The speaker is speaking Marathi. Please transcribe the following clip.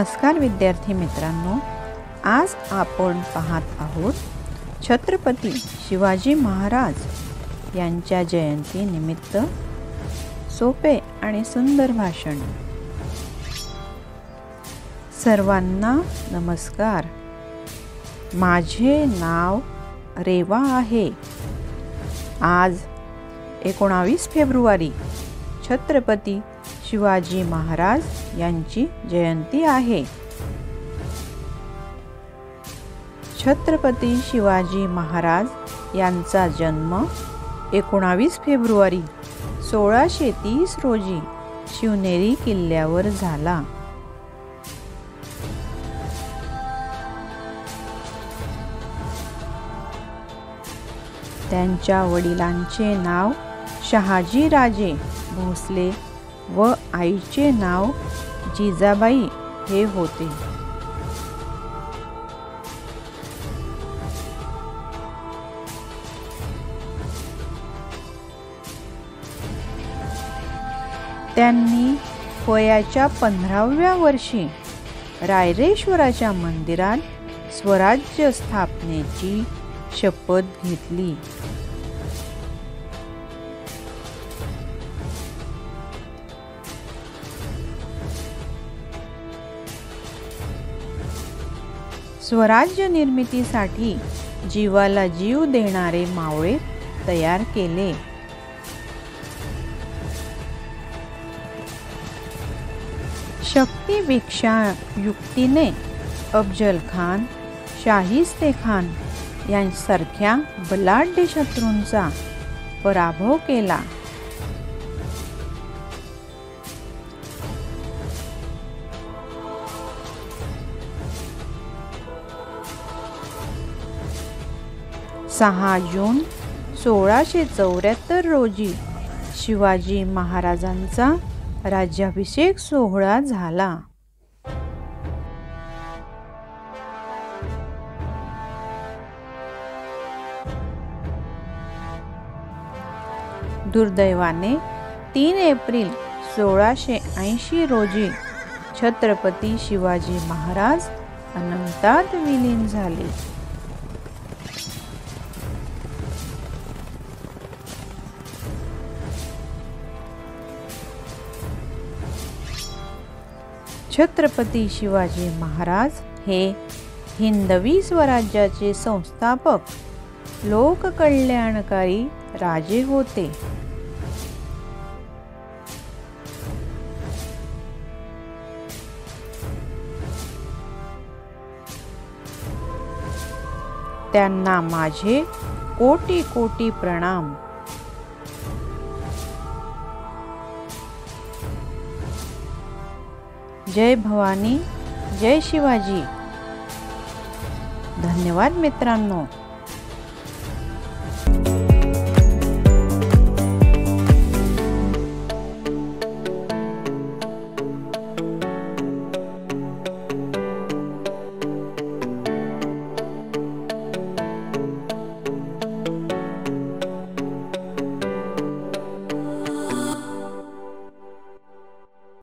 नमस्कार विद्यार्थी मित्रांनो, आज आपण पाहत आहोत छत्रपती शिवाजी महाराज यांच्या जयंती निमित्त सोपे आणि सुंदर भाषण। सर्वांना नमस्कार। माझे नाव रेवा आहे। आज 19 फेब्रुवारी छत्रपती शिवाजी महाराज यांची जयंती आहे। छत्रपती शिवाजी महाराज यांचा जन्म 19 फेब्रुवारी 1630 रोजी शिवनेरी किल्ल्यावर झाला। त्यांच्या वडिलांचे नाव शहाजी राजे भोसले व आईचे नाव जिजाबाई हे होते। त्यांनी वयाच्या 15व्या वर्षी रायरेश्वराच्या मंदिरात स्वराज्य स्थापनेची शपथ घेतली। स्वराज्य निर्मितीसाठी जीवाला जीव देणारे मावळे तयार केले। शक्तीपेक्षा युक्तीने अफजल खान, शाहिस्ते खान यांसारख्या बलाढ्य शत्रूंचा पराभव केला। सहा जून 1674 रोजी शिवाजी महाराजांचा राज्याभिषेक सोहळा झाला। दुर्दैवाने 3 एप्रिल 1680 रोजी छत्रपती शिवाजी महाराज अनंतात विलीन झाले। छत्रपती शिवाजी महाराज हे हिंदवी स्वराज्याचे संस्थापक, लोककल्याणकारी राजे होते। त्यांना माझे कोटी कोटी प्रणाम। जय भवानी, जय शिवाजी। धन्यवाद मित्रांनो।